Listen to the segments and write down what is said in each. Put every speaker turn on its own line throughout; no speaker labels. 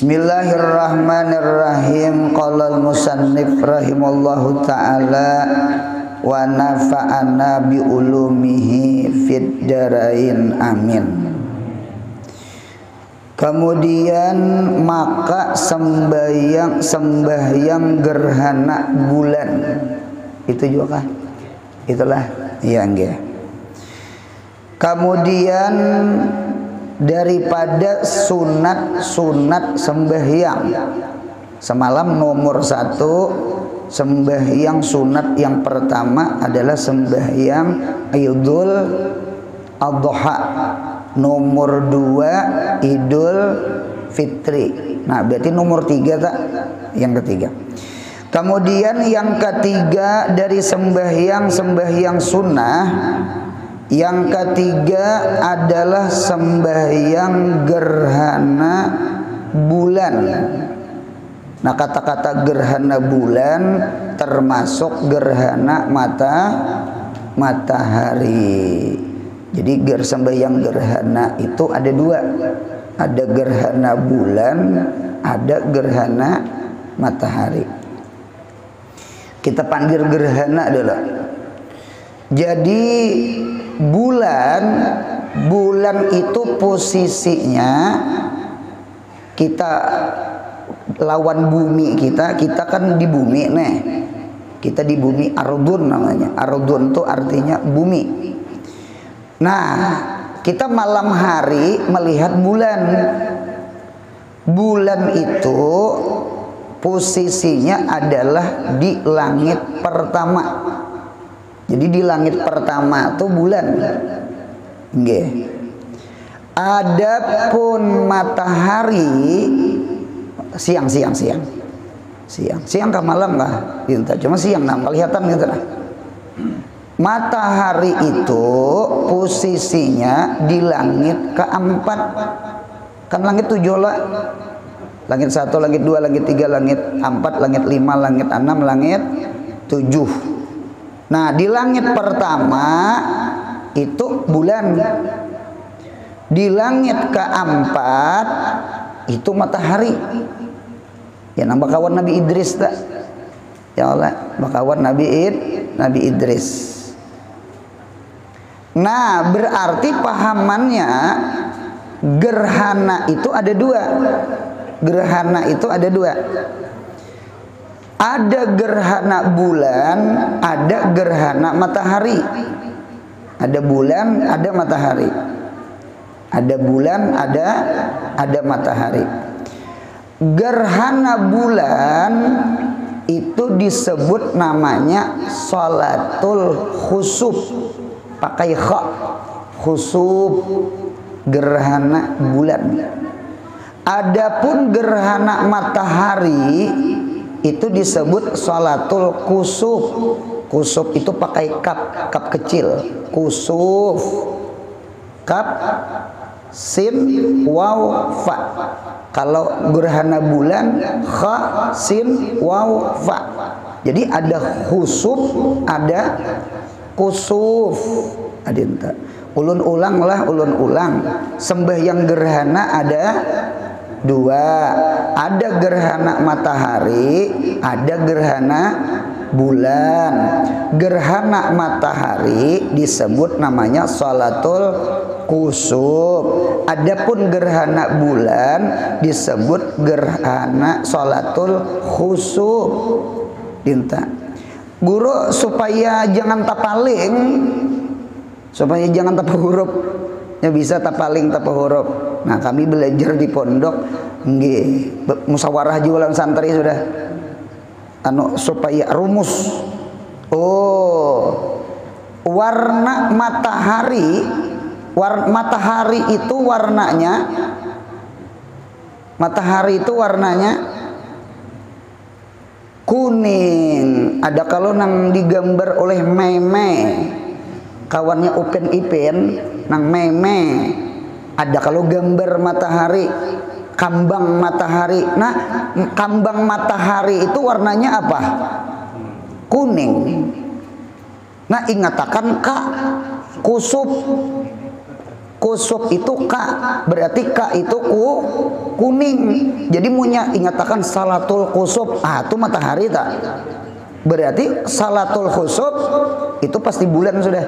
Bismillahirrahmanirrahim. Qala al-musannif rahimallahu ta'ala wa nafa'ana bi ulumihi fid darain amin. Kemudian maka sembahyang gerhana bulan itu juga kah? Itulah ya nggih. Kemudian daripada sunat sembahyang semalam nomor 1 sembahyang sunat yang pertama adalah sembahyang Idul Adha, nomor 2 Idul Fitri. Nah berarti nomor 3 tak? Yang ketiga. Kemudian yang ketiga dari sembahyang sunnah, yang ketiga adalah sembahyang gerhana bulan. Nah kata-kata gerhana bulan termasuk gerhana matahari. Jadi sembahyang gerhana itu ada 2, ada gerhana bulan, ada gerhana matahari. Kita panggil gerhana dulu. Jadi bulan itu posisinya kita lawan bumi kita kan di bumi nih. Kita di bumi, ardun namanya. Ardun itu artinya bumi. Nah, kita malam hari melihat bulan. Bulan itu posisinya adalah di langit pertama. Jadi di langit pertama itu bulan. Nggih. Adapun matahari siang ke malam lah gitu. Cuma siang nah kelihatan gitu lah. Matahari itu posisinya di langit keempat. Kan langit 7 lah. Langit 1, langit 2, langit 3, langit 4, langit 5, langit 6, langit 7. Nah di langit pertama itu bulan, di langit keempat itu matahari. Ya nambah kawan Nabi Idris tak? Ya Allah, bakawan Nabi Idris. Nah berarti pahamannya gerhana itu ada 2. Gerhana itu ada 2. Ada gerhana bulan, ada gerhana matahari. Ada bulan, ada matahari. Ada bulan, ada matahari. Gerhana bulan itu disebut namanya sholatul khusuf. Pakai kha, khusuf, gerhana bulan. Adapun gerhana matahari itu disebut sholatul kusuf. Kusuf itu pakai kap kecil. Kusuf, kap, sin, waw, fa. Kalau gerhana bulan, kha, sin, waw, fa. Jadi ada khusuf, ada kusuf. Adinta. Ulun ulang. Sembahyang gerhana ada 2. Ada gerhana matahari, ada gerhana bulan. Gerhana matahari disebut namanya sholatul kusuf. Adapun gerhana bulan disebut gerhana sholatul khusuf. Dinta. Guru supaya jangan tapaling, supaya jangan tapa huruf. Ya bisa tapaling tapa huruf. Nah kami belajar di pondok nggih musyawarah jualan santri sudah supaya rumus. Warna matahari, matahari itu warnanya kuning. Ada kalau nang digambar oleh meme kawannya Upin Ipin nang meme. Ada kalau gambar matahari, kambang matahari. Nah, kambang matahari itu warnanya apa? Kuning. Nah, ingatakan Kak, kusuf. Kusuf itu ka, berarti ka itu kuning. Jadi munya ingatakan salatul kusuf, itu matahari tak? Berarti salatul khusuf itu pasti bulan sudah.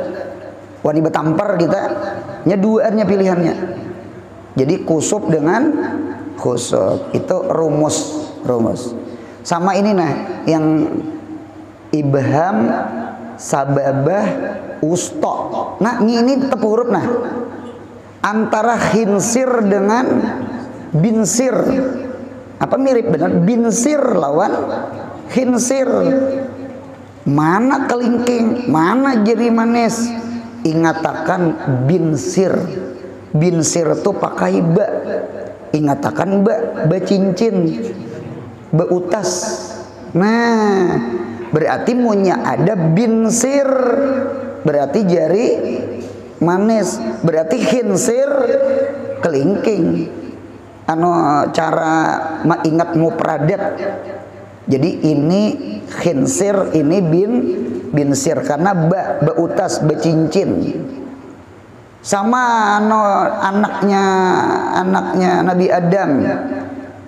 Wani betampar kita nya duanya pilihannya. Jadi kusuf dengan khusuf itu rumus. Sama ini nah yang ibham, sababah, usto. Nah ini tepu huruf nah. Antara khinsir dengan binsir. Apa mirip benar? Binsir lawan khinsir. Mana kelingking, mana jeri manis. Ingatakan binsir. Binsir itu pakai ba. Ingatakan ba cincin, ba utas. Nah, berarti munya ada binsir. Berarti jari manis, berarti khinsir kelingking. Cara ingat mufradat. Jadi ini khinsir, ini binsir karena ba utas, ba cincin. Sama anaknya Nabi Adam,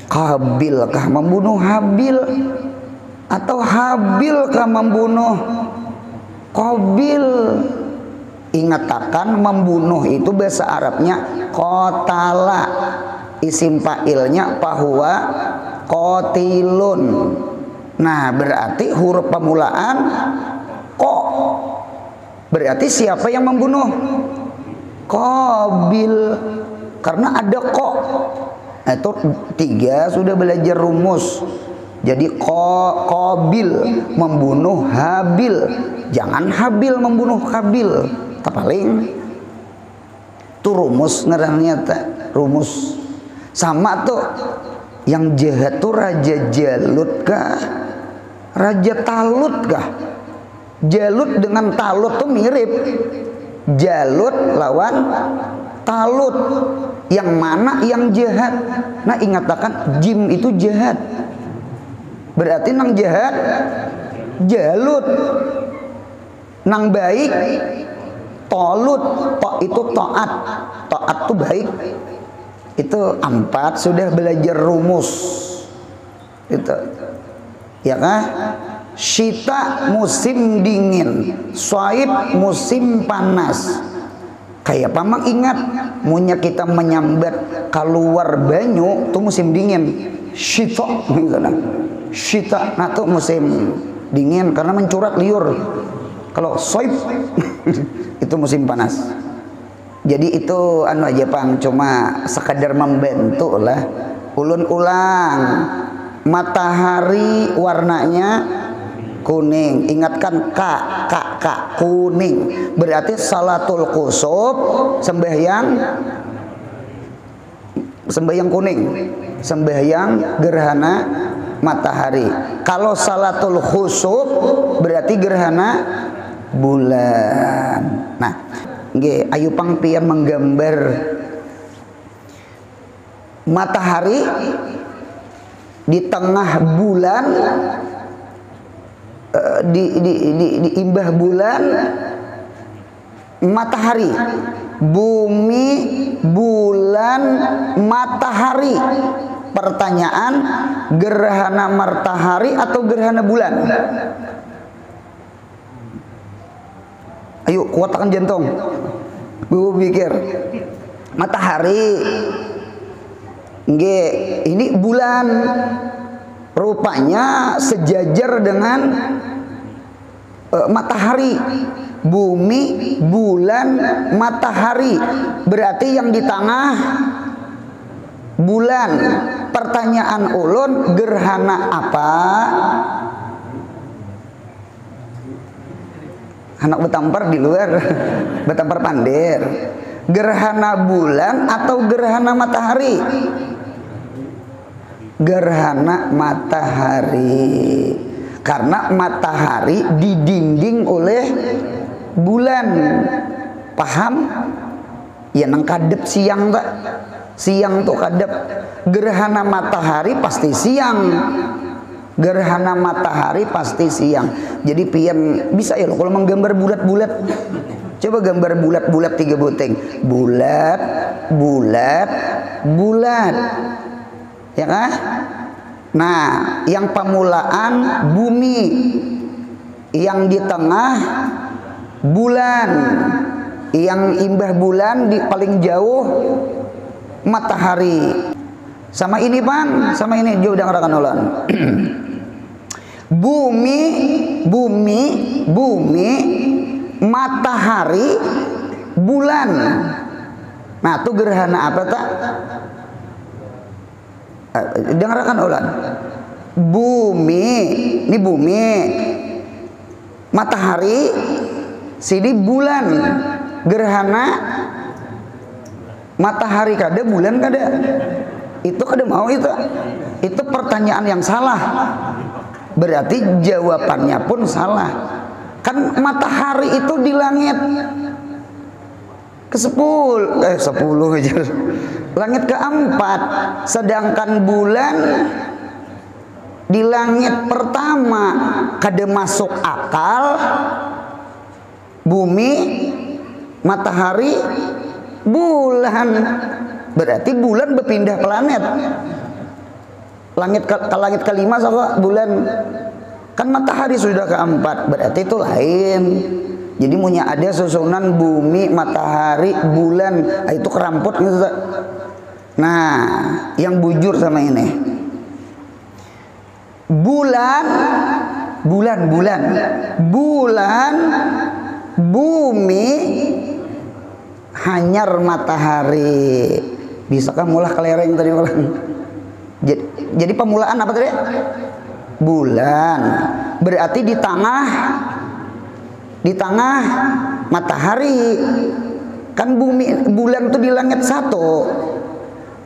Qabil kah membunuh Habil atau Habil kah membunuh Qabil? Ingatakan membunuh itu bahasa Arabnya qatala, isim fa'ilnya fahuwa qatilun. Nah berarti huruf permulaan ko, berarti siapa yang membunuh? Qabil, karena ada ko. Nah, itu 3 sudah belajar rumus. Jadi Qabil membunuh Habil, jangan Habil membunuh Qabil. Paling itu rumus ngarannya rumus. Sama tuh yang jahat tuh Raja Jalut kah, Raja Talut kah? Jalut dengan Talut tuh mirip. Jalut lawan Talut, yang mana yang jahat? Nah ingatakan jim itu jahat, berarti nang jahat Jalut, nang baik Tolut. Itu taat, taat tuh baik. Itu 4 sudah belajar rumus itu ya kan. Syita musim dingin, Swaib musim panas. Kayak pamang ingat munya kita menyambat keluar banyu tuh musim dingin, syita gitu nah. Syita nah tuh musim dingin karena mencurat liur. Kalau Swaib itu musim panas. Jadi itu aja Pang, cuma sekadar membantu lah. Ulun ulang, matahari warnanya kuning. Ingatkan ka kuning. Berarti salatul kusuf sembahyang kuning, sembahyang gerhana matahari. Kalau salatul khusuf berarti gerhana bulan. Nah, nggih ayu pangpian menggambar matahari di tengah bulan, di imbah bulan matahari, bumi, bulan, matahari. Pertanyaan, gerhana matahari atau gerhana bulan? Ayo kuatkan jantung. Bu pikir. Matahari. Nggih, ini bulan. Rupanya sejajar dengan matahari. Bumi, bulan, matahari. Berarti yang di tengah bulan. Pertanyaan ulun, gerhana apa? Anak betampar di luar, betampar pandir. Gerhana bulan atau gerhana matahari? Gerhana matahari. Karena matahari didinding oleh bulan. Paham? Ya nang kadep siang tak? Siang tuh kadep. Gerhana matahari pasti siang. Gerhana matahari pasti siang. Jadi pian bisa ya lo kalau menggambar bulat-bulat. Coba gambar bulat-bulat 3 buting. Bulat, bulat, bulat. Ya kan? Nah, yang permulaan bumi, yang di tengah bulan, yang imbah bulan di paling jauh matahari. Sama ini Bang, sama ini jauh udah ngarakan ulan. Bumi, bumi, bumi, matahari, bulan. Nah, itu gerhana apa tak? Dengarkan ulan. Bumi, ini bumi, matahari, sini bulan. Gerhana matahari kada, bulan kada. Itu kada mau itu. Itu pertanyaan yang salah. Berarti jawabannya pun salah. Kan matahari itu di langit ke-10 aja. Langit ke-4, sedangkan bulan di langit pertama. Kada masuk akal bumi, matahari, bulan. Berarti bulan berpindah planet. Langit ke-5 sama bulan. Kan matahari sudah ke-4, berarti itu lain. Jadi punya ada susunan bumi, matahari, bulan. Itu keramput gitu. Nah, yang bujur sama ini. Bulan, bulan, bulan, bulan, bumi, hanyar matahari. Bisakah mulah kelereng tadi ulang? Jadi pemulaan apa tadi? Bulan. Berarti di tengah matahari. Kan bumi, bulan itu di langit 1,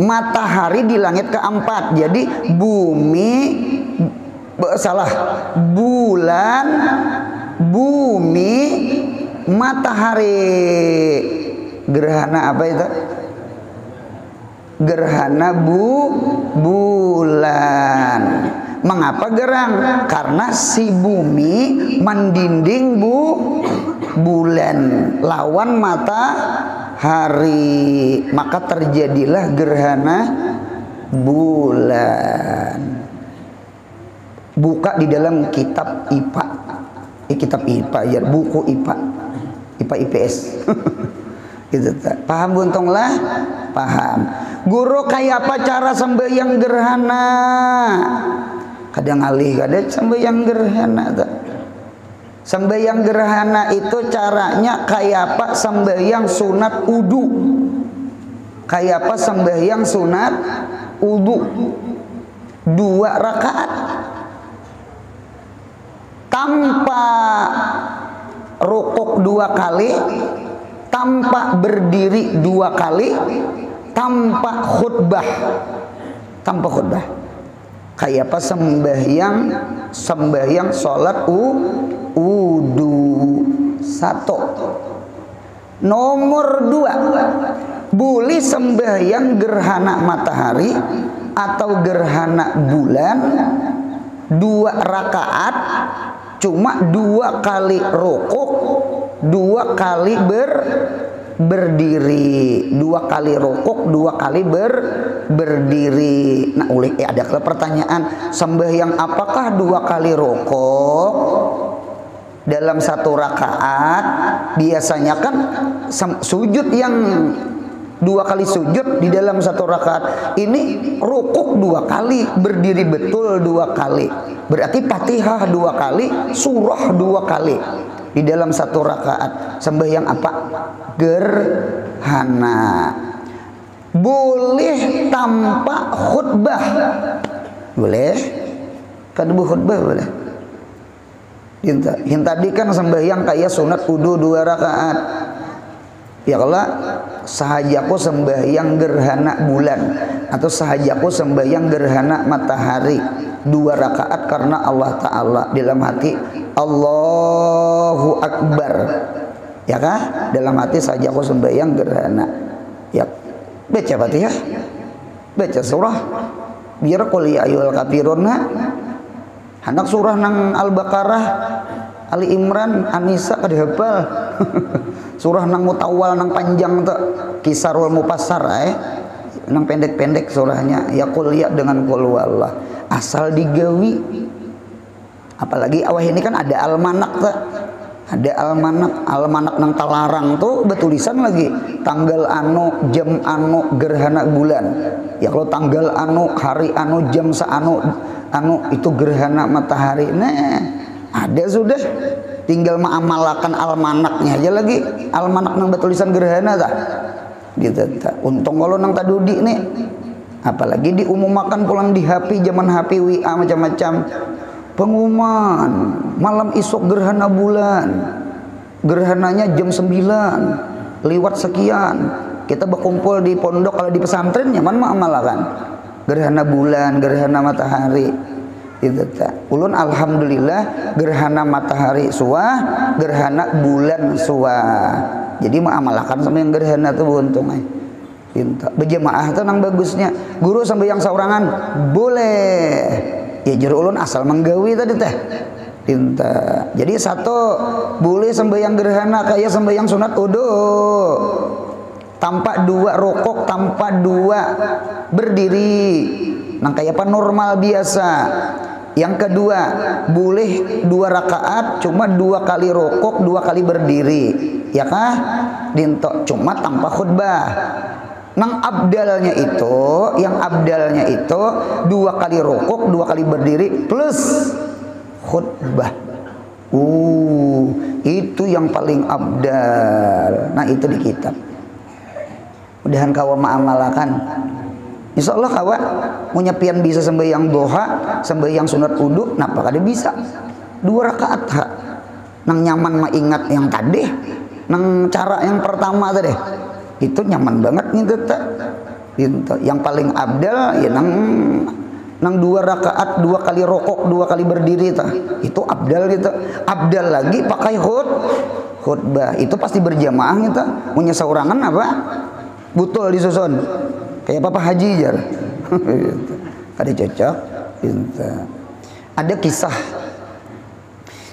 matahari di langit ke-4. Jadi bumi bulan, bumi, matahari. Gerhana apa itu? Gerhana bulan. Mengapa gerang? Karena si bumi mendinding bulan lawan matahari, maka terjadilah gerhana bulan. Buka di dalam kitab IPA, kitab IPA ya, buku IPA, IPA IPS. Gitu, paham buntong lah? Paham. Guru kayak apa cara sembahyang gerhana? Kadang alih kadang sembahyang gerhana. Sembahyang gerhana itu caranya kayak apa sembahyang sunat wudu. Kayak apa sembahyang sunat wudu. 2 rakaat. Tanpa rukuk 2 kali, tanpa berdiri 2 kali, tanpa khutbah. Tanpa khutbah. Kayak apa sembahyang sholat wudu. 1. Nomor 2, boleh sembahyang gerhana matahari atau gerhana bulan 2 rakaat, cuma 2 kali rukuk, 2 kali berdiri, 2 kali rukuk, 2 kali berdiri. Nah, ada pertanyaan, sembahyang apakah 2 kali rukuk dalam 1 rakaat? Biasanya kan sujud yang 2 kali sujud di dalam 1 rakaat. Ini rukuk 2 kali, berdiri betul 2 kali. Berarti Fatihah 2 kali, surah 2 kali di dalam 1 rakaat. Sembahyang apa? Gerhana. Boleh tanpa khutbah. Boleh? Kan khutbah boleh. Yang tadi kan sembahyang kayak sunat wudu 2 rakaat. Ya kalau sahajaku sembahyang gerhana bulan atau sahajaku sembahyang gerhana matahari 2 rakaat karena Allah Ta'ala dalam hati Allahu Akbar. Ya kan? Dalam hati sahajaku sembahyang gerhana. Ya, baca Fatihah, baca surah, biar qul ya ayyuhal kafirun. Hendak surah nang Al-Baqarah, Ali Imran, An-Nisa kada hafal. surah nang mutawal nang panjang tuh Kisarul Mufassar nang pendek-pendek surahnya ya qul ya dengan qul wallah asal digawi. Apalagi awah ini kan ada almanak tuh, ada almanak nang talarang tuh betulisan lagi tanggal anu jam anu gerhana bulan ya, kalau tanggal anu hari anu jam saanu anu itu gerhana matahari. Nah ada sudah, tinggal mengamalkan almanaknya aja lagi, almanak nang betulisan gerhana tak gitu tak. Untung kalau nang tadudi nih, apalagi diumumkan pulang di HP, zaman HP WA macam-macam pengumuman malam isuk gerhana bulan, gerhananya jam 9 lewat sekian, kita berkumpul di pondok. Kalau di pesantren nyaman mengamalkan gerhana bulan, gerhana matahari gitu tak. Ulun alhamdulillah gerhana matahari suah, gerhana bulan suah, jadi mengamalkan sama yang gerhana tuh untung pinta berjamaah tuh nang bagusnya. Guru sampai yang saurangan boleh ya, jero ulun asal menggawi tadi teh pinta. Jadi satu boleh sembahyang gerhana kayak sembahyang sunat wudu tanpa dua rokok, tanpa dua berdiri nang kayak apa normal biasa. Yang kedua boleh 2 rakaat cuma 2 kali rokok 2 kali berdiri ya kah dinto, cuma tanpa khutbah. Nang abdalnya itu, yang abdalnya itu 2 kali rokok 2 kali berdiri plus khutbah. Itu yang paling abdal. Nah itu di kitab. Mudahan kawa ma'amalakan. Insya Allah kawa munyapian bisa sembahyang duha, sembahyang sunat wudu, napa kada bisa 2 rakaat ha. Nang nyaman mah ingat yang tadi, nang cara yang pertama tadi itu nyaman banget gitu tak. Yang paling abdal ya nang 2 rakaat 2 kali rokok 2 kali berdiri ta. Itu abdal gitu. Abdal lagi pakai khutbah. Itu pasti berjamaah gitu. Punya saurangan apa? Butul disusun. Kayak Papa Haji jar. Kada cocok. Ada kisah.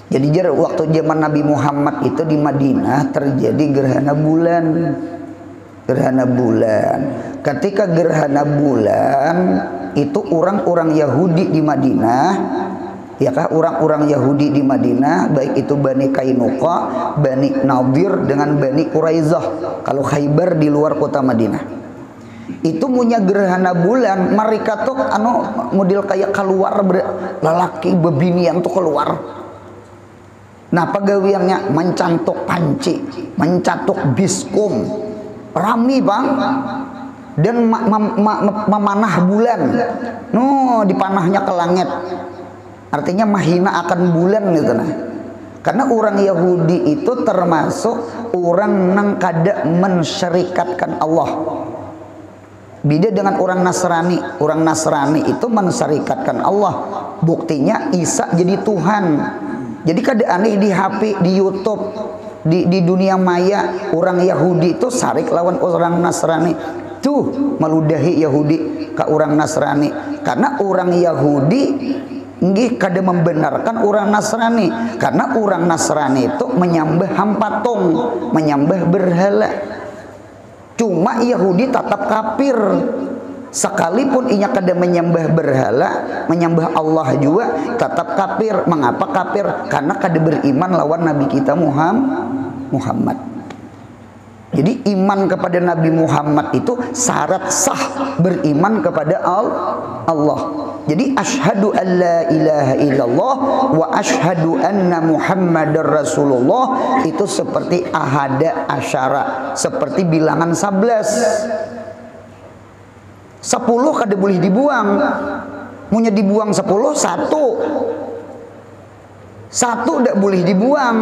Jadi jar waktu zaman Nabi Muhammad itu di Madinah terjadi gerhana bulan. Gerhana bulan. Ketika gerhana bulan itu orang-orang Yahudi di Madinah, ya kah, orang-orang Yahudi di Madinah, baik itu Bani Kainuqa, Bani Nadir dengan Bani Quraizah. Kalau Khaybar di luar kota Madinah. Itu punya gerhana bulan, mereka tuh model kayak keluar lelaki bebinian tuh keluar. Nah pagawiannya mencantuk panci, mencantuk biskum, rami bang, dan memanah bulan. Dipanahnya ke langit. Artinya mahina akan bulan gitu nah. Karena orang Yahudi itu termasuk orang nang kada mensyarikatkan Allah. Beda dengan orang Nasrani. Orang Nasrani itu mensyarikatkan Allah. Buktinya Isa jadi Tuhan. Jadi kada aneh di HP, di YouTube, di dunia maya orang Yahudi itu syarik lawan orang Nasrani. Tuh meludahi Yahudi ke orang Nasrani. Karena orang Yahudi nggih kada membenarkan orang Nasrani. Karena orang Nasrani itu menyembah hampatung, menyembah berhala. Cuma Yahudi tetap kafir. Sekalipun inya kada menyembah berhala, menyembah Allah juga tetap kafir. Mengapa kafir? Karena kada beriman lawan Nabi kita Muhammad. Jadi iman kepada Nabi Muhammad itu syarat sah beriman kepada Allah. Jadi asyhadu an la ilaha illallah wa asyhadu anna Muhammadar Rasulullah itu seperti ahada asyara, seperti bilangan 11. 10 kada boleh dibuang. Munya dibuang 10, 1 tidak boleh dibuang.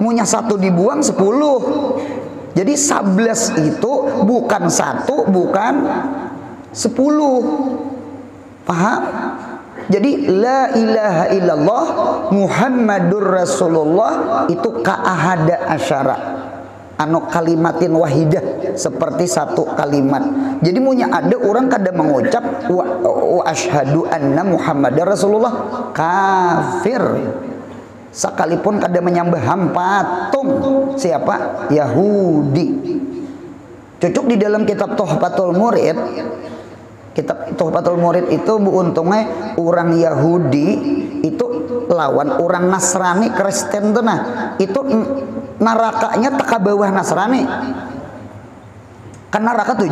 Munya 1 dibuang 10. Jadi 11 itu bukan 1, bukan 10. Paham? Jadi la ilaha illallah Muhammadur Rasulullah itu ka'ahada asyara. Kalimatin wahidah, seperti 1 kalimat. Jadi munya ada orang kada mengucap wa asyhadu anna Muhammadar Rasulullah, kafir. sekalipun kada menyembah patung. Siapa? Yahudi. Cocok di dalam kitab Tuhfatul Murid. Kitab Tuhfatul Murid itu untungnya orang Yahudi itu lawan orang Nasrani Kristen tuh, nah itu nerakanya tak bawah Nasrani. Kan neraka 7.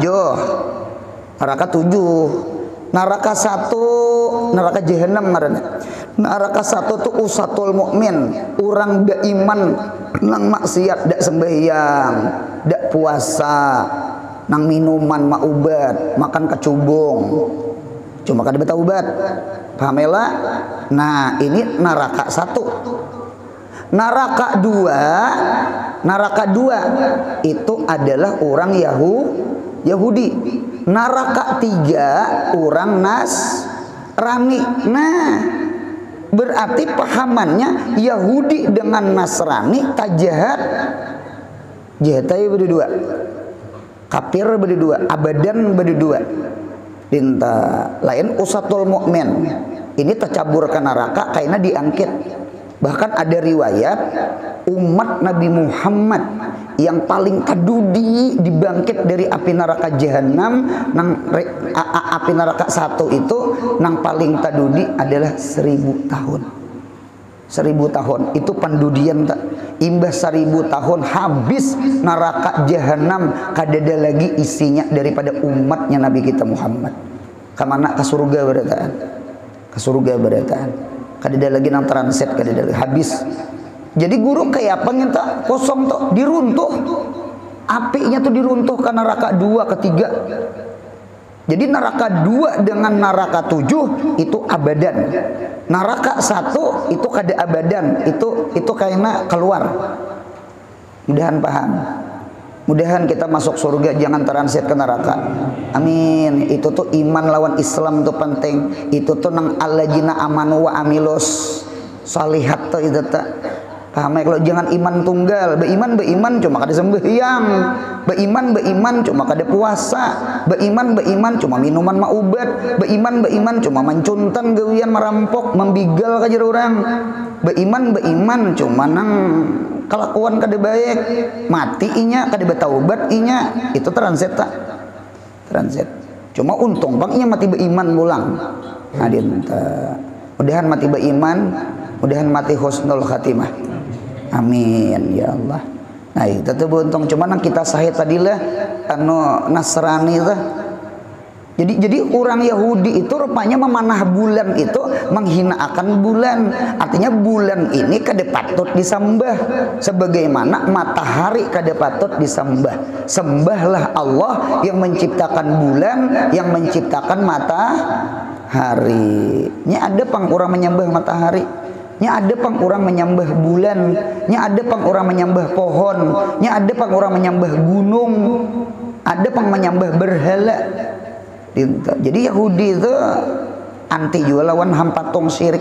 Neraka 7. Neraka 1 neraka jahanam ngaranna. Neraka 1 tuh usatul mukmin, orang dak iman nang maksiat, dak sembahyang, dak puasa, nang minuman maubat, makan kecubung. Cuma kada beta ubat. Pamela. Nah, ini neraka 1. Neraka 2 itu adalah orang Yahudi. Neraka 3 orang Nasrani. Nah, berarti pahamannya Yahudi dengan Nasrani tajahat. Jahatnya berdua. Kafir berdua, abadan berdua. Dinta lain usatul mukmin. Ini tercabur ke neraka karena diangkit. Bahkan ada riwayat umat Nabi Muhammad yang paling kadudi dibangkit dari api neraka jahanam nang api neraka 1 itu nang paling kadudi adalah 1000 tahun. 1000 tahun itu pandudian tak imbah 1000 tahun habis neraka jahanam kadada lagi isinya daripada umatnya Nabi kita Muhammad. Kamana ke surga berataan. Ke surga berataan. Kadada lagi nang transit kadada lagi habis. Jadi guru kayak apa ngenta kosong tuh diruntuh. Apinya tuh diruntuh ke neraka 2 ketiga. Jadi neraka 2 dengan neraka 7 itu abadan. Neraka 1 itu kada abadan, itu kayaknya keluar. Mudahan paham. Mudahan kita masuk surga, jangan transit ke neraka. Amin. Itu tuh iman lawan Islam tuh penting. Itu tuh nang alladzina amanu wa amilus shalihat tuh itu tak. Paham ya? Kalau jangan iman tunggal, beiman cuma kada sembahyang, beiman cuma kada puasa, beiman cuma minuman maubat, beiman cuma mancuntan gawian merampok, membigal kajar orang, beiman cuma nang kelakuan kada baik, mati inya kada betaubat inya, itu transit tak? Transit. Cuma untung bang inya mati beiman pulang. Adin mudahan mati beiman, mudahan mati husnul khatimah. Amin ya Allah. Nah itu tuh untung cuma nang kita sahih tadilah anu Nasrani itu. Jadi orang Yahudi itu rupanya memanah bulan itu menghina akan bulan. Artinya bulan ini kada patut disembah sebagaimana matahari kada patut disembah. Sembahlah Allah yang menciptakan bulan, yang menciptakan matahari. Nya ada pang orang menyembah matahari. Nya ada pang orang menyembah bulan, nya ada pang orang menyembah pohon, nya ada pang orang menyembah gunung, ada pang menyembah berhala. Jadi Yahudi itu anti juga lawan hampatung syirik.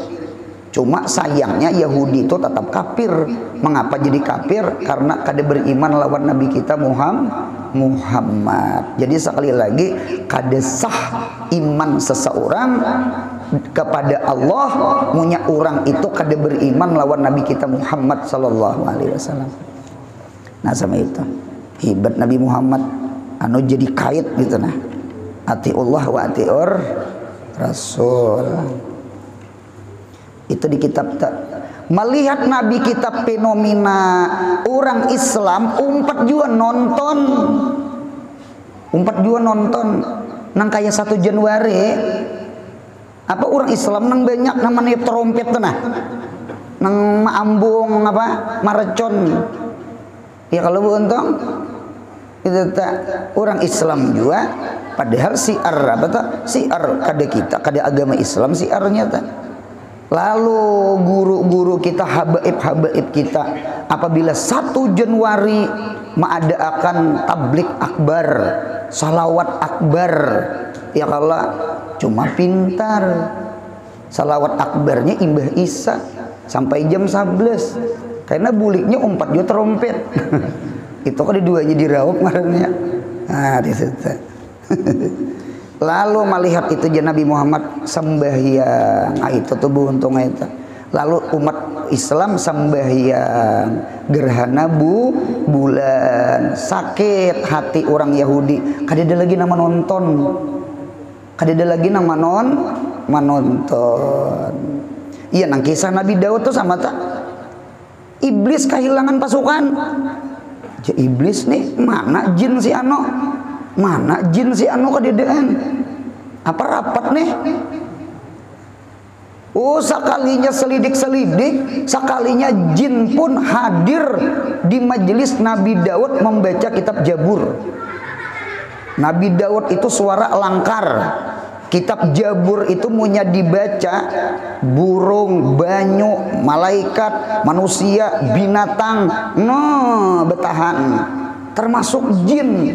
Cuma sayangnya Yahudi itu tetap kafir. Mengapa jadi kafir? Karena kada beriman lawan Nabi kita Muhammad. Jadi sekali lagi kada sah iman seseorang kepada Allah munya orang itu kada beriman lawan Nabi kita Muhammad sallallahu alaihi wasallam. Nah sama itu hebat Nabi Muhammad anu jadi kait gitu nah. Atiullah wa atiur Rasul. Itu di kitab tak. Melihat Nabi kita fenomena orang Islam umpat juga nonton. Umpat juga nonton nang kayak 1 Januari. Apa orang Islam nang banyak namanya trompet nah. Nang maambung apa? Marecon. Ya kalau untung itu tak orang Islam juga padahal siar apa tak? Siar kada kita, kada agama Islam siarnya tak. Lalu guru-guru kita, habaib kita apabila 1 Januari mengadakan tablik akbar, salawat akbar, ya Allah cuma pintar. Salawat akbarnya imbah Isa sampai jam 11 karena buliknya umpat juga trompet. Itu kan duanya diraup marahnya. Nah di situ. Lalu melihat itu Nabi Muhammad sembahyang, itu tuh untung itu. Lalu umat Islam sembahyang gerhana bulan. Sakit hati orang Yahudi, kadeda lagi nama nonton, kadeda lagi nama menonton. Iya, nang kisah Nabi Daud tuh sama tak? Iblis kehilangan pasukan. Iblis nih, mana jin si Ano? Mana jin si Ano kadedaan? Apa rapat nih? Oh, sekalinya selidik-selidik, sekalinya jin pun hadir di majelis Nabi Daud membaca kitab Jabur. Nabi Daud itu suara langkar. Kitab Jabur itu munya dibaca burung, banyu, malaikat, manusia, binatang, betahan, termasuk jin.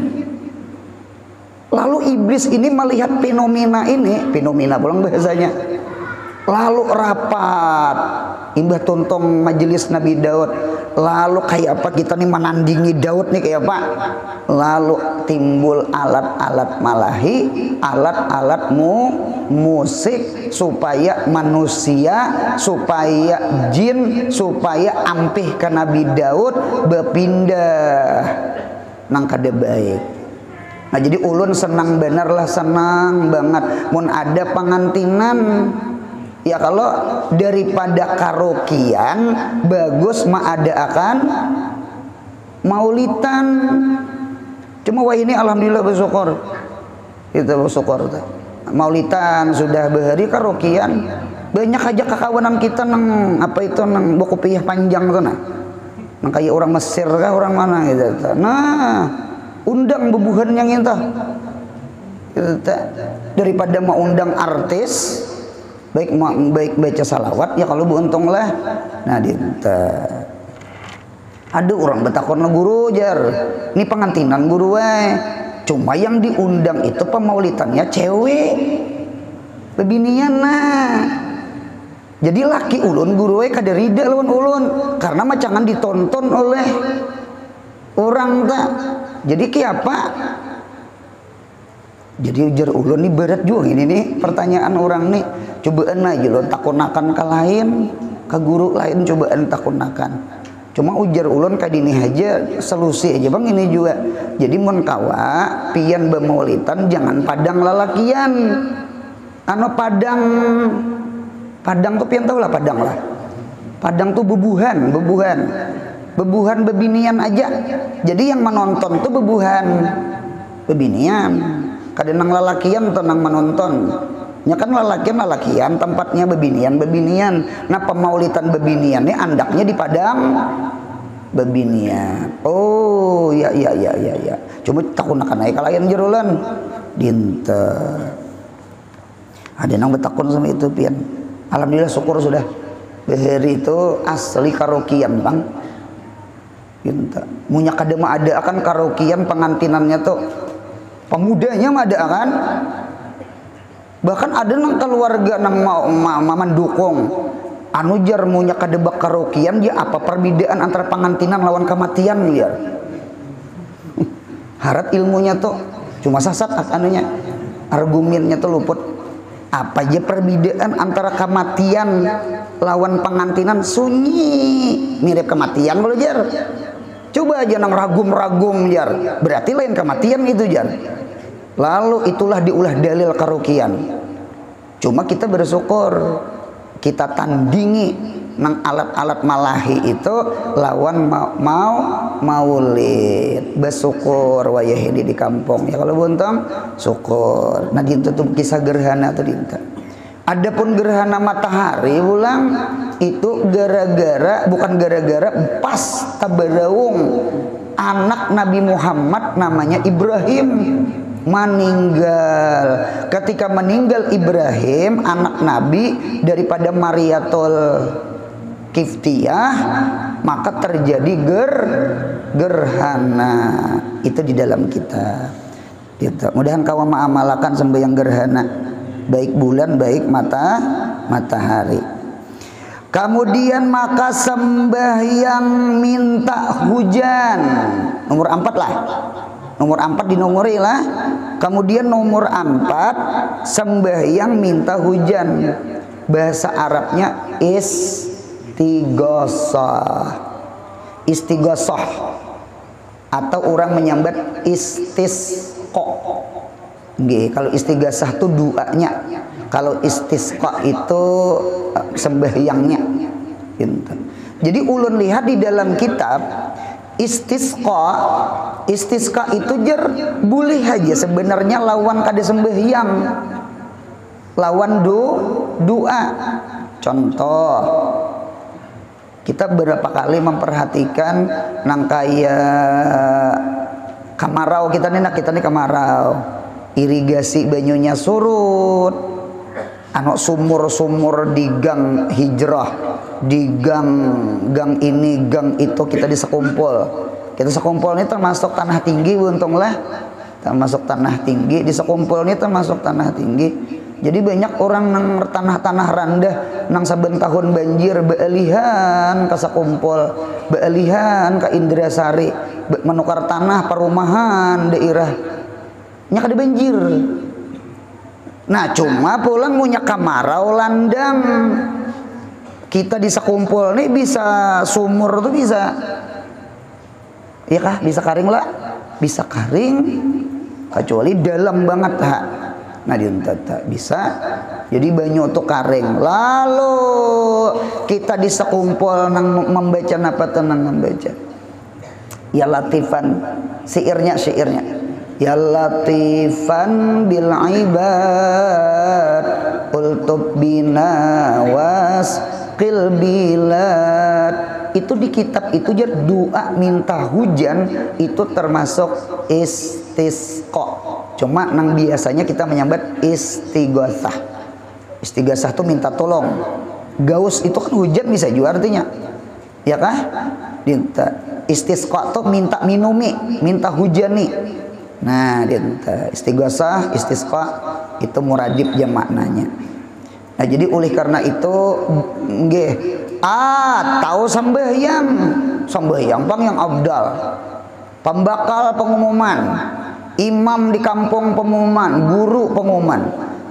Lalu iblis ini melihat fenomena ini, fenomena pulang bahasanya. Lalu rapat, imbah tontong majelis Nabi Daud. Lalu kayak apa kita nih menandingi Daud nih kayak apa? Lalu timbul alat-alat malahi, alat-alat musik supaya manusia, supaya jin, supaya ampih ke Nabi Daud berpindah nang kada baik. Nah, jadi ulun senang bener lah, senang banget mun ada pangantinan. Ya kalau daripada karaokean bagus mengadakan maulitan. Cuma wah ini alhamdulillah bersyukur. Kita bersyukur. Maulitan sudah bahari karaokean. Banyak aja kekawanan kita nang apa itu nang buku piyah panjang tuh nah. Nang kayak orang Mesir kah orang mana gitu. Nah, undang bebuhan yang itu. Daripada mau undang artis baik baca salawat ya kalau beruntung lah. Nah dinta ada orang betakon guru jar ini pengantinan guru cuma yang diundang itu pemaulitannya cewek bebinian. Nah jadi laki ulun guru kada rida lawan ulun karena macangan ditonton oleh orang tak. Jadi kiapa jadi ujar ulun nih berat juga ini nih pertanyaan orang nih. Cobaan aja lo takunakan ke lain, ke guru lain cobaan takunakan. Cuma ujar ulun kadini aja solusi aja bang ini juga. Jadi mun kawa pian bemaulitan jangan padang lalakian. Ano padang tuh pian tahu lah padang lah. Padang tuh bebuhan bebinian aja. Jadi yang menonton tuh bebuhan bebinian. Kadang nang lalakian atau nang menonton. Ya kan lalakian tempatnya bebinian. Nah pemaulitan bebinian ini andaknya di padang bebinian. Oh ya. Cuma takun akan naik kalian jerulan dinta. Ada nang betakun sama itu pian. Alhamdulillah syukur sudah. Beheri itu asli karaokean bang. Dinta. Munya kadema ada akan karaokean pengantinannya tuh pemudanya mah ada kan. Bahkan ada nang keluarga nang mendukung anu jar munya kadebak karaokean dia apa perbedaan antara pengantinan lawan kematian liar. Harat ilmunya tuh cuma sasat anunya argumennya tuh luput. Apa aja perbedaan antara kematian lawan pengantinan sunyi mirip kematian boleh jar. Coba aja nang ragum jar berarti lain kematian itu jar. Lalu itulah diulah dalil karaokean. Cuma kita bersyukur kita tandingi nang alat-alat malahi itu lawan maulid. Bersyukur wayah ini di kampung ya kalau buntung syukur. Nah ditutup kisah gerhana atau dinta. Adapun gerhana matahari ulang itu bukan gara-gara pas tabarawung anak Nabi Muhammad namanya Ibrahim meninggal. Ketika meninggal Ibrahim anak Nabi daripada Mariatul Kiftiyah maka terjadi gerhana itu di dalam kitab gitu. Mudahan kawan mengamalkan sembahyang gerhana baik bulan baik matahari. Kemudian maka sembahyang minta hujan nomor 4 lah. Nomor 4 dinomori lah. Kemudian nomor 4 sembahyang minta hujan. Bahasa Arabnya istighosah atau orang menyambat istisqa. Nggih, kalau istighosah itu doanya, kalau istisqa itu sembahyangnya. Gitu. Jadi ulun lihat di dalam kitab istisqa itu boleh aja sebenarnya lawan kada sembahyang, lawan doa. Contoh, kita berapa kali memperhatikan nang kaya kamarau kita nih kamarau, irigasi banyunya surut, anu sumur-sumur di gang hijrah, di gang ini gang itu kita sekumpul ini termasuk tanah tinggi, untunglah termasuk tanah tinggi, di sekumpul ini termasuk tanah tinggi. Jadi banyak orang nang tanah-tanah rendah nang saben tahun banjir beelihan ka sakumpul, beelihan ka Indrasari, menukar tanah perumahan daerah nya kada banjir. Nah cuma pulang punya kamarau landang, kita di sakumpul nih bisa sumur tuh bisa, ya kah bisa karing lah, bisa karing kecuali dalam banget ha. Nah tak bisa, jadi banyak tuh karing. Lalu kita di sekumpul nang membaca apa tenang membaca. Ya latifan, syairnya. Ya latifan bil ibad, ultub bina wasqil bilad. Itu di kitab itu jadi doa minta hujan, itu termasuk istisqa. Cuma nang biasanya kita menyambat istighosah. Istighosah itu minta tolong. Gaus itu kan hujan bisa juga artinya, ya kah? Dinta. Istisqa itu minta minumi, minta hujani. Nah, dinta. Istighosah, istisqa itu muradib jam maknanya. Nah, jadi oleh karena itu nggih, tahu sembahyang pang yang abdal. Pembakal pengumuman, imam di kampung pengumuman, guru pengumuman.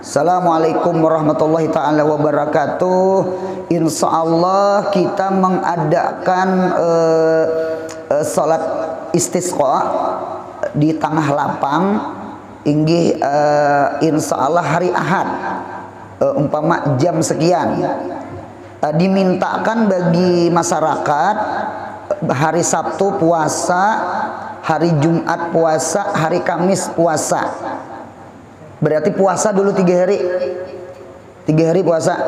Assalamualaikum warahmatullahi ta'ala wabarakatuh. Insya Allah kita mengadakan salat istisqa di tengah lapang. Inggih insya Allah hari Ahad, umpama jam sekian. Dimintakan bagi masyarakat hari Sabtu puasa, hari Jumat puasa, hari Kamis puasa. Berarti puasa dulu 3 hari. 3 hari puasa.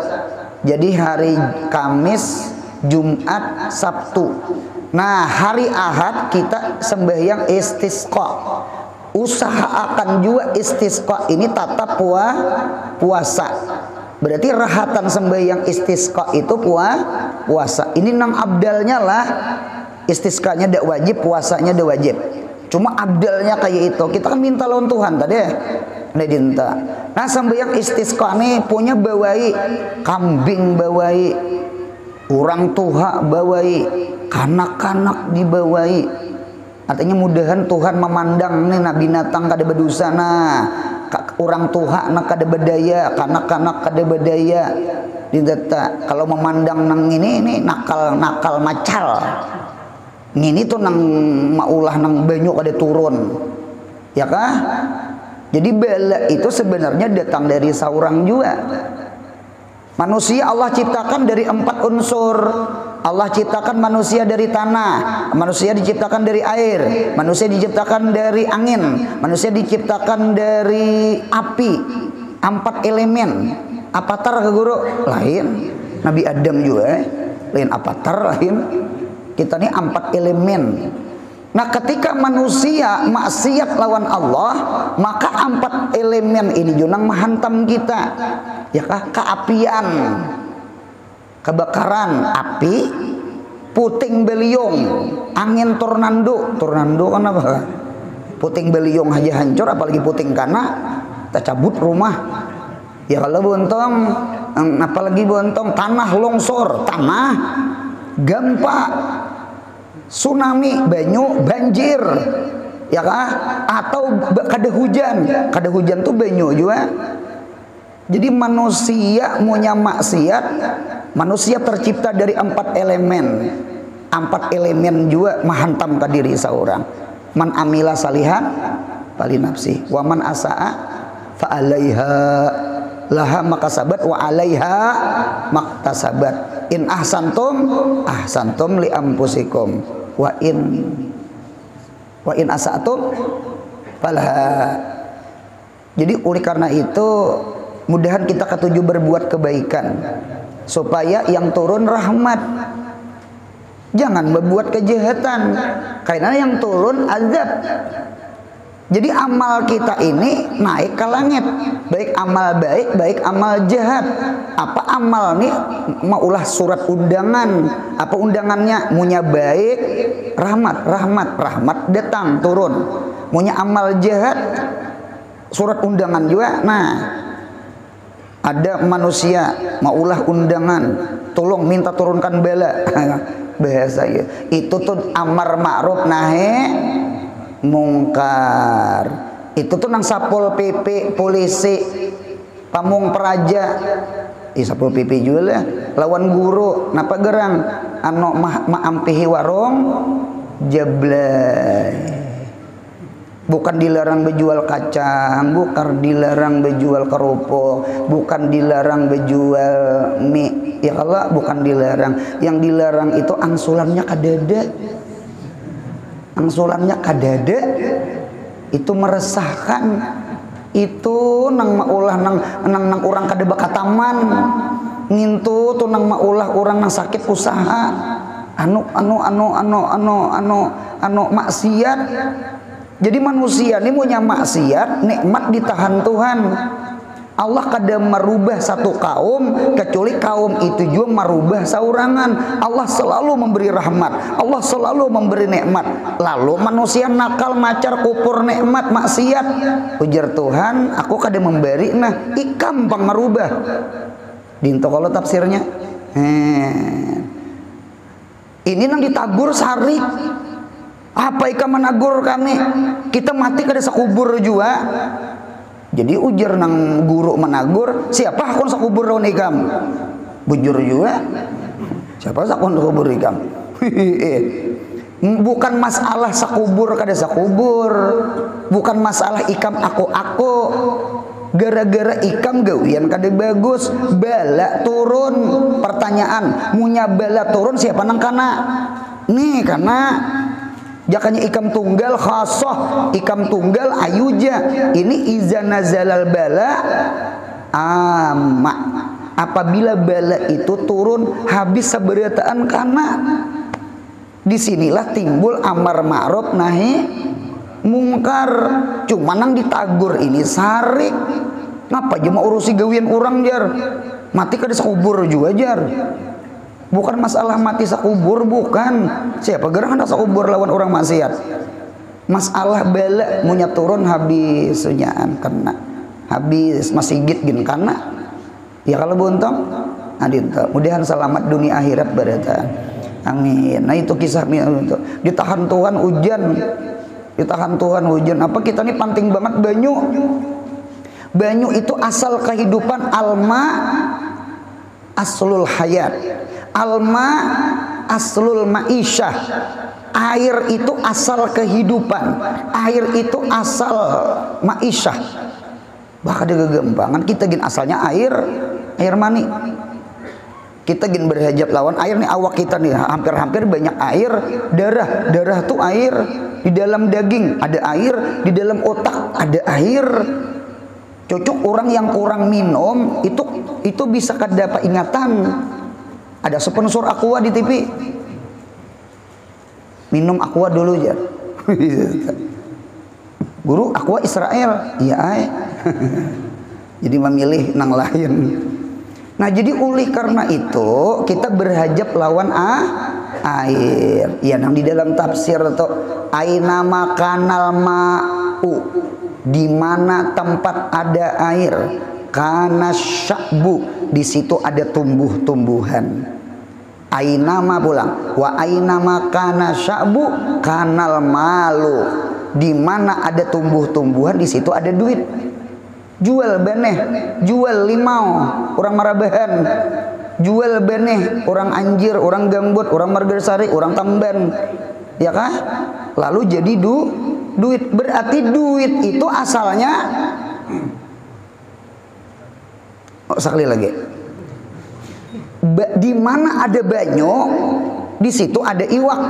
Jadi hari Kamis, Jumat, Sabtu. Nah, hari Ahad kita sembahyang istisqa. Usahakan juga istisqa ini tatap puasa. Berarti rahatan sembahyang istisqa itu puasa. Ini nang abdalnya lah. Istisqanya dak wajib, puasanya dak wajib. Cuma abdalnya kayak itu. Kita kan minta lawan Tuhan tadi ya. Dinta. Nah sembahyang istisqa nih punya bawai kambing, bawai orang tua, bawai kanak-kanak dibawai. Artinya mudahan Tuhan memandang nih nabi binatang kada berdosa, nah orang tua nak kada berdaya, kanak-kanak kada berdaya. Dinta. Kalau memandang nang ini nakal macal. Ini tuh nang maulah nang banyu kada turun, ya kah? Jadi bala itu sebenarnya datang dari seorang juga. Manusia Allah ciptakan dari 4 unsur. Allah ciptakan manusia dari tanah, manusia diciptakan dari air, manusia diciptakan dari angin, manusia diciptakan dari api. 4 elemen. Apatar ke guru? Lain. Nabi Adam juga lain apatar lain. Kita ini 4 elemen. Nah ketika manusia maksiat lawan Allah, maka 4 elemen ini junang menghantam kita. Ya kah? Keapian, kebakaran, api, puting beliung, angin tornado. Tornado kan apa? Puting beliung aja hancur, apalagi puting kana, tercabut rumah. Ya kalau bontong, apalagi bontong, tanah longsor, tanah gempa, tsunami, banyu, banjir, ya kah? Atau kada hujan tuh banyu juga. Jadi manusia punya maksiat Manusia tercipta dari 4 elemen. 4 elemen juga mahantam ka diri saurang. Man amila salihan fali nafsi wa man asaa fa alaiha laha makasabat wa alaiha maktasabat. In ahsantum li anfusikum wa in asa'tum falaha. Jadi oleh karena itu mudahan kita ketujuh berbuat kebaikan supaya yang turun rahmat. Jangan berbuat kejahatan karena yang turun azab. Jadi amal kita ini naik ke langit, baik amal baik, baik amal jahat. Apa amal nih? Maulah surat undangan. Apa undangannya? Munya baik, rahmat datang turun. Munya amal jahat, surat undangan juga. Nah, ada manusia maulah undangan, tolong minta turunkan bala. Bahasa ya. Itu tuh amar ma'ruf nahi mungkar. Itu tuh nang Sapol PP, polisi, pamung praja. Sapol PP juga lah. Lawan guru, napa gerang? Ano ma'ampihi warung jablay. Bukan dilarang berjual kacang, bukan dilarang berjual kerupuk, bukan dilarang berjual mie. Ya Allah, bukan dilarang. Yang dilarang itu angsulannya kadada. Angsulannya kadada. Itu meresahkan. Itu nang maulah nang urang kada bakataman. Ngintu tuh nang maulah urang nang sakit usaha. Anu maksiat. Jadi manusia ini punya maksiat, nikmat ditahan Tuhan. Allah kadang merubah satu kaum kecuali kaum itu juga merubah saurangan. Allah selalu memberi rahmat, Allah selalu memberi nikmat. Lalu manusia nakal, macar, kupur nikmat, maksiat. Ujar Tuhan, aku kadang memberi ikam pang merubah. Dinto kalau tafsirnya. Ini nang ditagur sari. Apa ikam menagur kami? Kita mati kada sakubur juga. Jadi ujar nang guru menagur, siapa hakun sakubur lawan ikam? Bujur juga. Siapa sakun sakubur ikam? Bukan masalah sakubur kada sakubur. Bukan masalah ikam aku. Gara-gara ikam gawian kada bagus, bala turun. Pertanyaan, munya bala turun siapa nang kana? Nih karena jakanya ikam tunggal khasoh, ikam tunggal ayuja. Ini iza nazalal bala amma. Apabila bala itu turun habis seberataan karena disinilah timbul amar ma'ruf nahi mungkar. Cuma nang ditagur ini sarik. Ngapa aja mau urusi gawian orang jar? Mati kada sakubur juga jar. Bukan masalah mati sakubur, bukan. Siapa gerang hendak sakubur lawan orang maksiat. Masalah bala munya turun habis sunyaan kena. Habis masigit gin kana. Ya kalau buntong, adinta. Mudahan selamat dunia akhirat berata. Amin. Nah itu kisah itu. Ditahan Tuhan hujan. Ditahan Tuhan hujan. Apa kita nih penting banget banyu. Banyu itu asal kehidupan, alma aslul hayat. Alma aslul ma'isyah. Air itu asal kehidupan. Air itu asal ma'isyah. Bahkan ada kegembangan kita gin asalnya air mani. Kita gin berhajat lawan air nih, awak kita nih hampir-hampir banyak air. Darah tuh air. Di dalam daging ada air, di dalam otak ada air. Cocok orang yang kurang minum itu bisa dapat ingatan. Ada sponsor Aqua di TV. Minum Aqua dulu ya. Guru Aqua Israel. Iya ay. Jadi memilih nang lain. Nah jadi oleh karena itu kita berhajat lawan air. Ya nang di dalam tafsir atau aina makanal ma'u, di mana tempat ada air, kana sya'bu, di situ ada tumbuh-tumbuhan. Ainama pulang, wa ainama kana sya'bu kanal malu, di mana ada tumbuh-tumbuhan di situ ada duit. Jual beneh, jual limau, orang marabahan. jual beneh, orang Anjir, orang Gambut, orang Margasari, orang Tamban, ya kah? Lalu jadi duit. Berarti duit itu asalnya, sekali lagi, di mana ada banyo, di situ ada iwak.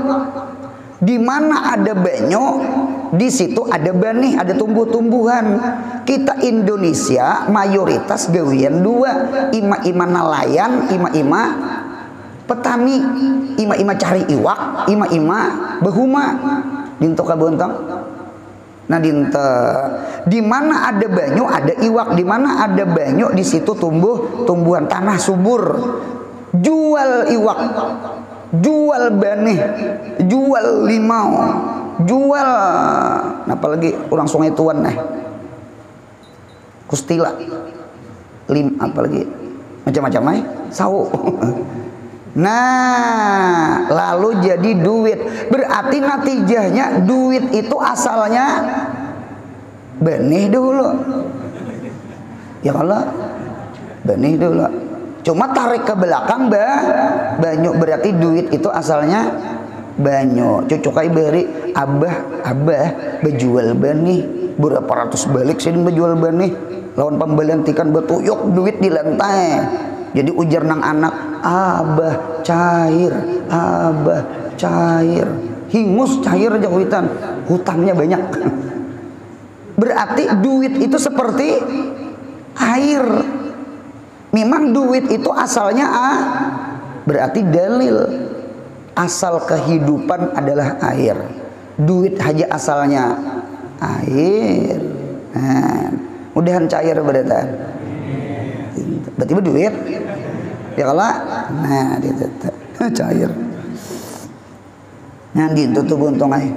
Di mana ada banyo, di situ ada benih, ada tumbuh-tumbuhan. Kita Indonesia mayoritas gawian dua, ima-ima nelayan, ima-ima petani, ima-ima cari iwak, ima-ima behuma. Dinto kabontong. Nah dinto, di mana ada banyo ada iwak, di mana ada banyo di situ tumbuh tumbuhan, tanah subur. Jual iwak, jual benih, jual limau, jual apalagi orang Sungai Tuan Kustila, apalagi macam-macam sawo. Nah, lalu jadi duit. Berarti natijahnya duit itu asalnya benih dulu. Ya kalau benih dulu. Cuma tarik ke belakang banyu, berarti duit itu asalnya banyu. Cucukai beri abah bejual benih berapa ratus balik sih bejual benih. Lawan pembelian tikan betuyuk duit di lantai. Jadi ujar nang anak, abah cair, hingus cair aja hutan, hutangnya banyak. Berarti duit itu seperti air. Memang duit itu asalnya berarti dalil asal kehidupan adalah air. Duit aja asalnya air. Nah, mudahan cair berarti. Berarti berduit. Ya kalau nah itu cair. Nah gitu tuh buntung aja.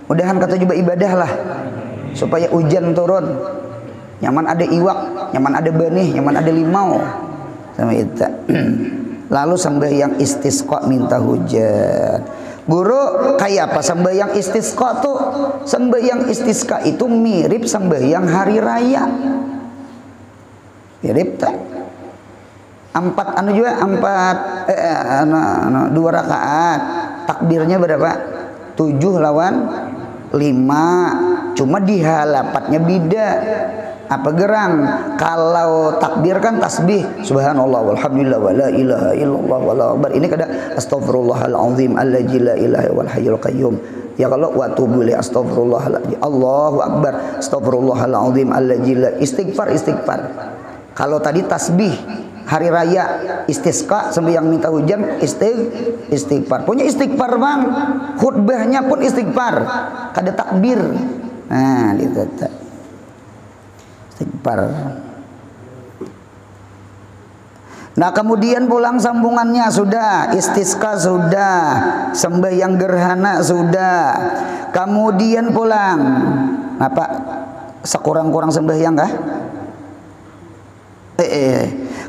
Mudahan kata juga ibadah lah supaya hujan turun. Nyaman ada iwak, nyaman ada benih, nyaman ada limau. Sama itu. Lalu sembahyang istisqa minta hujan. Guru kayak apa sembahyang istisqa tuh? Sembahyang istisqa itu mirip sembahyang hari raya. Mirip tak? Dua rakaat. Takbirnya berapa? 7 lawan 5. Cuma di halapatnya beda. Apa gerang? Kalau takbir kan tasbih subhanallah walhamdulillah wala ilaha illallah wala akbar. Ini kada astagfirullahalazim allazi la ilaha wal hayyul qayyum. Ya kalau wa tubu li astagfirullahalazim Allahu akbar astagfirullahalazim allazi la istighfar. Kalau tadi tasbih hari raya istisqa sembahyang minta hujan istighfar. Punya istighfar bang. Khutbahnya pun istighfar. Kada takbir. Nah gitu. Istighfar. Nah kemudian pulang sambungannya sudah, istisqa sudah, sembahyang gerhana sudah, kemudian pulang apa sekurang-kurang sembahyang kah?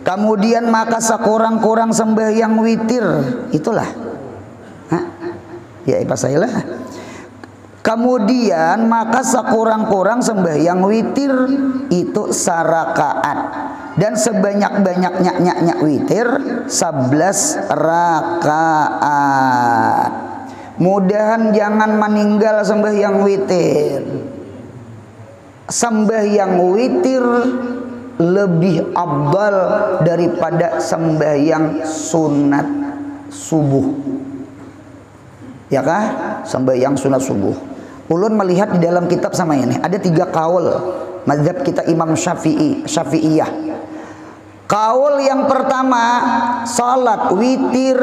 Kemudian maka sekurang-kurang sembahyang witir itulah. Ya apa saya lah. Kemudian maka sekurang-kurang sembahyang witir itu sarakaat dan sebanyak-banyaknya witir 11 rakaat. Mudahan jangan meninggal sembahyang witir. Sembahyang witir lebih afdal daripada sembahyang sunat subuh. Ya kah? Sembahyang sunat subuh. Ulun melihat di dalam kitab sama ini ada 3 kaul mazhab kita Imam Syafi'iyah. Kaul yang pertama, salat witir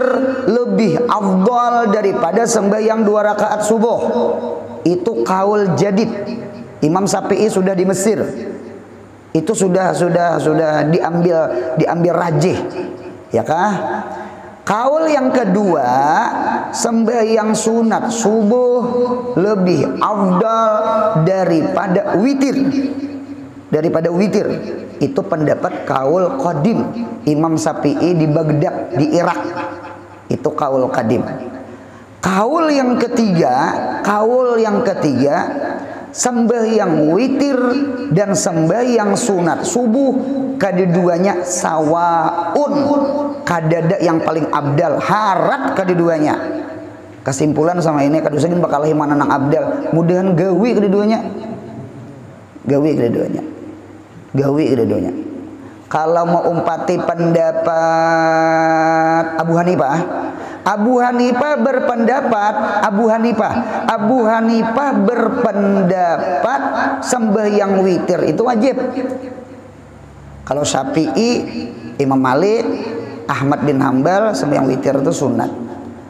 lebih afdal daripada sembahyang 2 rakaat subuh. Itu kaul jadid. Imam Syafi'i sudah di Mesir. Itu sudah diambil rajih. Ya kah? Kaul yang kedua, sembahyang sunat subuh lebih afdal daripada witir. Itu pendapat kaul qadim Imam Syafi'i di Baghdad di Irak. Itu kaul qadim. Kaul yang ketiga sembahyang witir dan sembahyang sunat subuh kadeduanya sawaun, kadada yang paling abdal harat kadeduanya. Kesimpulan sama ini kadusakin bakal mana nang abdal, mudahan gawi keduanya, gawi keduanya, gawi keduanya. Kalau mau umpati pendapat Abu Hanifah, Abu Hanifah berpendapat sembahyang witir itu wajib. Kalau Syafi'i, Imam Malik, Ahmad bin Hambal sembahyang witir itu sunat.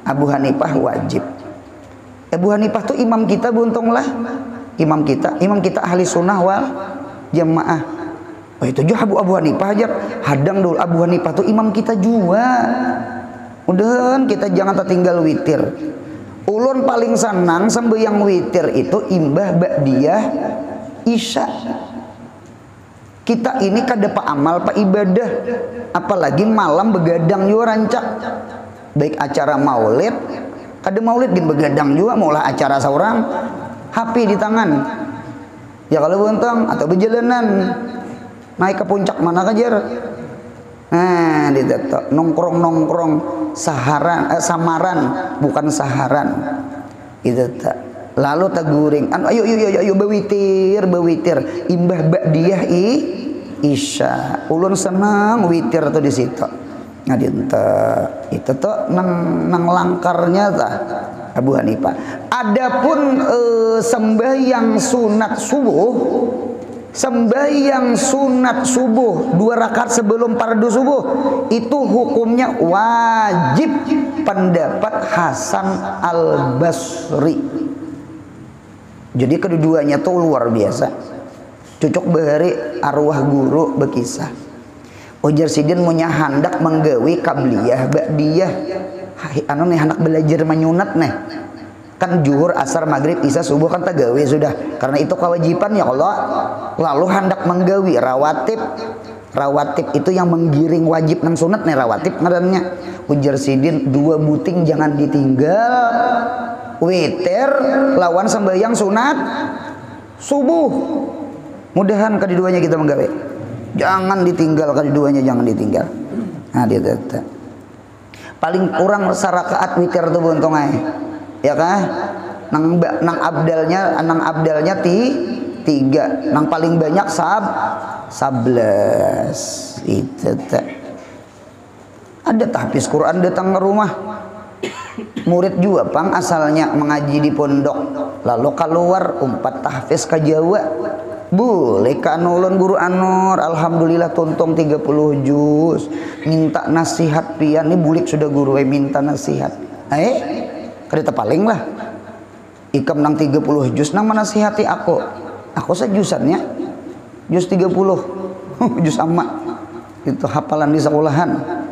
Abu Hanifah wajib. Abu Hanifah tuh imam kita buntunglah. Imam kita ahli sunnah wal jamaah. Oh itu juga Abu Hanifah aja. Hadang dulu Abu Hanifah tuh imam kita juga. Udahan kita jangan tertinggal witir. Ulun paling senang sembahyang witir itu imbah ba'diyah isya. Kita ini kada pak amal pak ibadah, apalagi malam begadang juga rancak. Baik acara maulid, kada maulid gin begadang juga, maulah acara seorang HP di tangan. Ya kalau buntang atau berjalanan naik ke puncak mana kajar. Nah, di nongkrong saharan samaran bukan saharan. Itu tak. Lalu teguring, ayo bewitir imbah ba'diyah isya. Ulun senang witir tuh di situ. Ngadinta itu tuh nang langkarnya tah Abu Hanifah. Adapun sembahyang sunat subuh 2 rakaat sebelum fardu subuh itu hukumnya wajib, pendapat Hasan Al-Basri. Jadi keduanya tuh luar biasa. Cocok bahari arwah guru berkisah. Ujar sidin punya handak menggawi kabliyah ba'diyah. Anu nih hendak belajar menyunat nih. Kan zuhur, asar, maghrib, isya, subuh kan tagawi sudah. Karena itu kewajiban ya Allah. Lalu hendak menggawi rawatib. Rawatib itu yang menggiring wajib nang sunat nih rawatib ngarannya. Ujar sidin 2 buting jangan ditinggal. Witir lawan sembahyang sunat subuh. Mudahan keduanya kita menggawe. Jangan ditinggal keduanya, jangan ditinggal. Nah dia tetap. Paling kurang sarakaat witir tuh buntung ae. Ya kah? Nang abdalnya 3. Nang paling banyak 11. Itu teh. Ada tahfiz Quran datang ke rumah. Murid juga pang asalnya mengaji di pondok, lalu keluar umpat tahfiz ke Jawa. Boleh ka nulun guru Anur, alhamdulillah tontong 30 juz. Minta nasihat pian, ini bulik sudah guru minta nasihat. Kada paling lah. Ikam nang 30 juz nang menasihati aku. Aku sejusannya juz 30. Juz sama. Itu hafalan di sekolahan.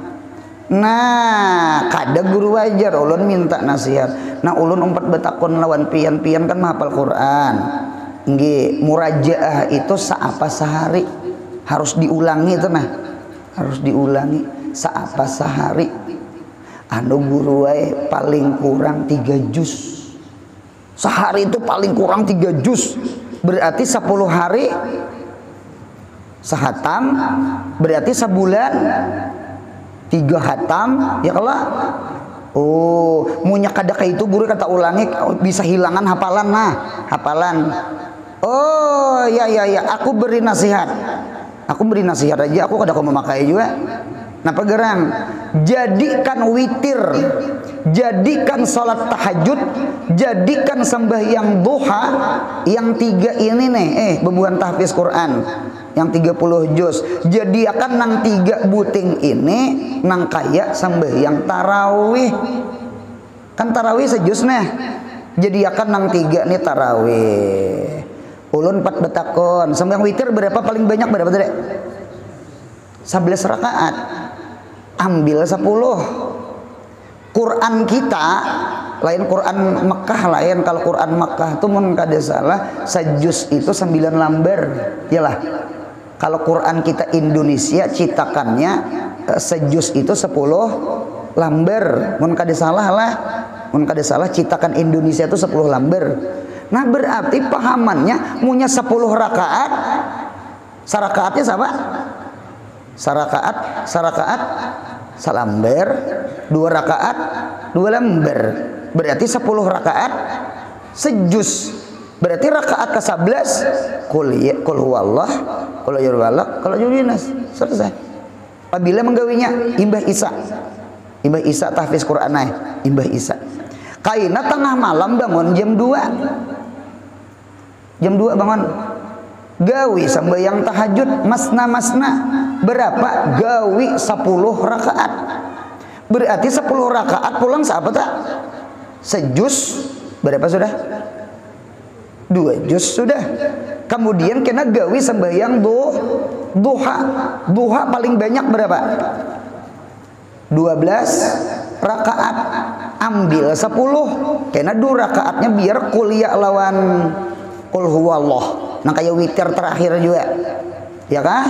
Nah, kada guru wajar ulun minta nasihat. Nah, ulun umpat betakon lawan pian kan mahafal Quran. Nggih, murajaah itu saapa sehari harus diulangi itu nah. Harus diulangi saapa sehari. Anu guru wae paling kurang 3 juz. Sehari itu paling kurang 3 juz. Berarti 10 hari sehatam, berarti sebulan 3 hatam ya kalah. Oh, munya kada itu guru kata ulangi bisa hilangan hafalan nah, hafalan. Oh, ya, aku beri nasihat. Aku beri nasihat aja, aku kada mau memakai juga. Napa gerang? Jadikan witir, jadikan salat tahajud, jadikan sembahyang duha yang 3 ini nih, bebuan tahfiz Quran yang 30 juz. Jadikan nang 3 buting ini nang kaya sembahyang tarawih. Kan tarawih sejuz nih. Jadikan nang 3 nih tarawih. Ulun 4 betakon. Sembahyang witir berapa paling banyak berapa tadi? 11 rakaat. Ambil 10. Quran kita lain Quran Mekah lain. Kalau Quran Mekah itu mun kada salah sejuz itu 9 lembar. Yalah. Kalau Quran kita Indonesia citakannya sejuz itu 10 lembar. Mun kada salah lah. Mun kada salah citakan Indonesia itu 10 lembar. Nah berarti pahamannya punya 10 rakaat. Sarakaatnya sama? Sarakaat salamber, 2 rakaat 2 lembar. Berarti 10 rakaat sejus. Berarti rakaat ke-11 qul huwallah, qul yurwalak, qul yulinas. Selesai. Apabila menggawinya Imbah Isa tahfiz Quran Imbah Isa. Kaina tengah malam bangun jam 2. Jam 2 bangun. Gawi sembahyang tahajud masna. Berapa? Gawi 10 rakaat. Berarti 10 rakaat pulang siapa tak? Sejus. Berapa sudah? 2 juz sudah. Kemudian kena gawi sembahyang duha. Duha paling banyak berapa? 12 rakaat. Ambil 10. Kena 2 rakaatnya biar kuliah lawan qul huwallah. Nah kayak witir terakhir juga. Ya kah?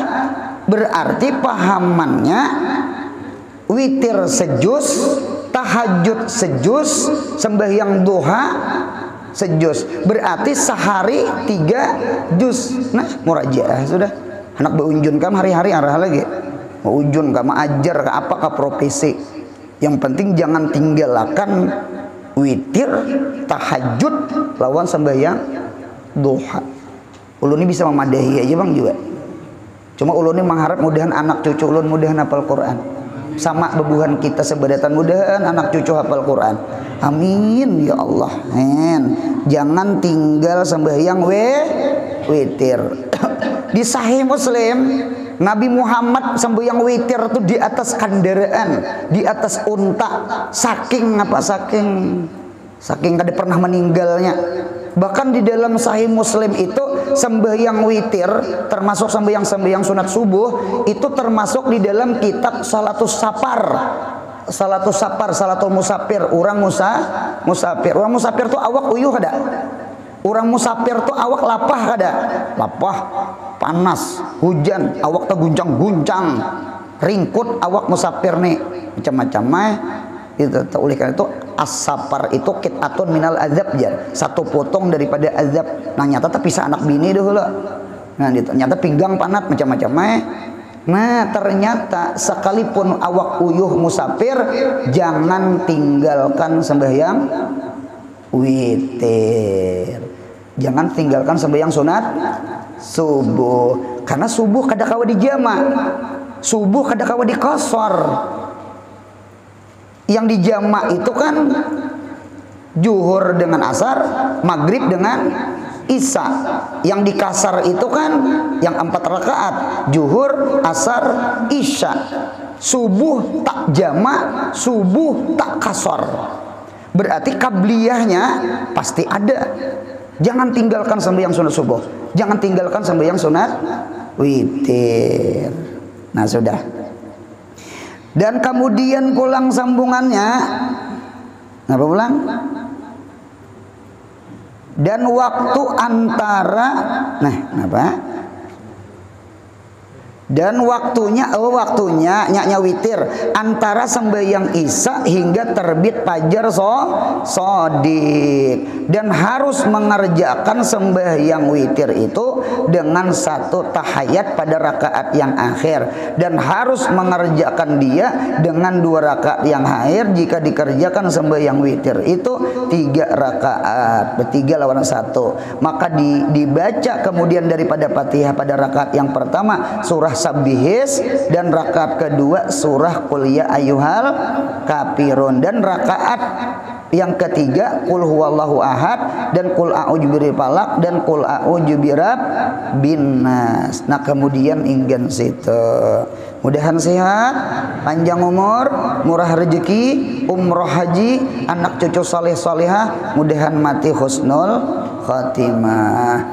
Berarti pahamannya witir sejus, tahajud sejus, sembahyang duha sejus. Berarti sehari 3 juz. Nah murajaah sudah. Anak beunjun kam hari-hari arah lagi. Mau ujun kam ajar ke apa ke profesi. Yang penting jangan tinggalkan witir, tahajud lawan sembahyang duha. Ulun ini bisa memadahi aja bang juga. Cuma ulun ini mengharap mudahan anak cucu ulun mudahan hafal Quran. Sama bebuhan kita sebadatan mudahan anak cucu hafal Quran. Amin ya Allah. Jangan tinggal sembahyang witir. Di Sahih Muslim Nabi Muhammad sembahyang witir itu di atas kendaraan, di atas unta, saking kada pernah meninggalnya. Bahkan di dalam Sahih Muslim itu sembahyang witir termasuk sembahyang sunat subuh itu termasuk di dalam kitab salatul musafir. Orang musafir tuh awak uyuh kada? Orang musafir tuh awak lapah kada? Lapah, panas, hujan, awak terguncang-guncang, ringkut awak musafir nih macam-macam itu. Oleh karena itu as-safar itu qit'atun minal azab ya, satu potong daripada azab. Nah nyata tapi bisa anak bini dulu. Nah ternyata pinggang panat macam-macam Nah ternyata sekalipun awak uyuh musafir jangan tinggalkan sembahyang witir. Jangan tinggalkan sembahyang sunat subuh. Karena subuh kada kawa dijama. Subuh kada kawa dikosor. Yang dijama itu kan zuhur dengan asar, maghrib dengan isya. Yang dikasar itu kan yang 4 rakaat, zuhur, asar, isya. Subuh tak jama, subuh tak kasar. Berarti kabliyahnya pasti ada. Jangan tinggalkan sembahyang sunat subuh. Jangan tinggalkan sembahyang sunat witir. Nah sudah. Dan kemudian pulang sambungannya. Apa pulang? Dan waktu antara apa? Dan waktunya nyaknya witir antara sembahyang isya hingga terbit fajar shadiq. Dan harus mengerjakan sembahyang witir itu dengan 1 tahiyat pada rakaat yang akhir, dan harus mengerjakan dia dengan 2 rakaat yang akhir jika dikerjakan sembahyang witir itu 3 rakaat, 3 lawan 1. Maka dibaca kemudian daripada Fatihah pada rakaat yang pertama surah Sabbihis, dan rakaat kedua surah Qul ya ayyuhal kafirun, dan rakaat yang ketiga Qul huwallahu ahad, dan Qul a'udzu birabbil falaq, dan Qul a'udzu birabbin nas. Nah kemudian inggan situ. Mudahan sehat, panjang umur, murah rezeki, umroh haji, anak cucu saleh salehah, mudahan mati husnul khatimah.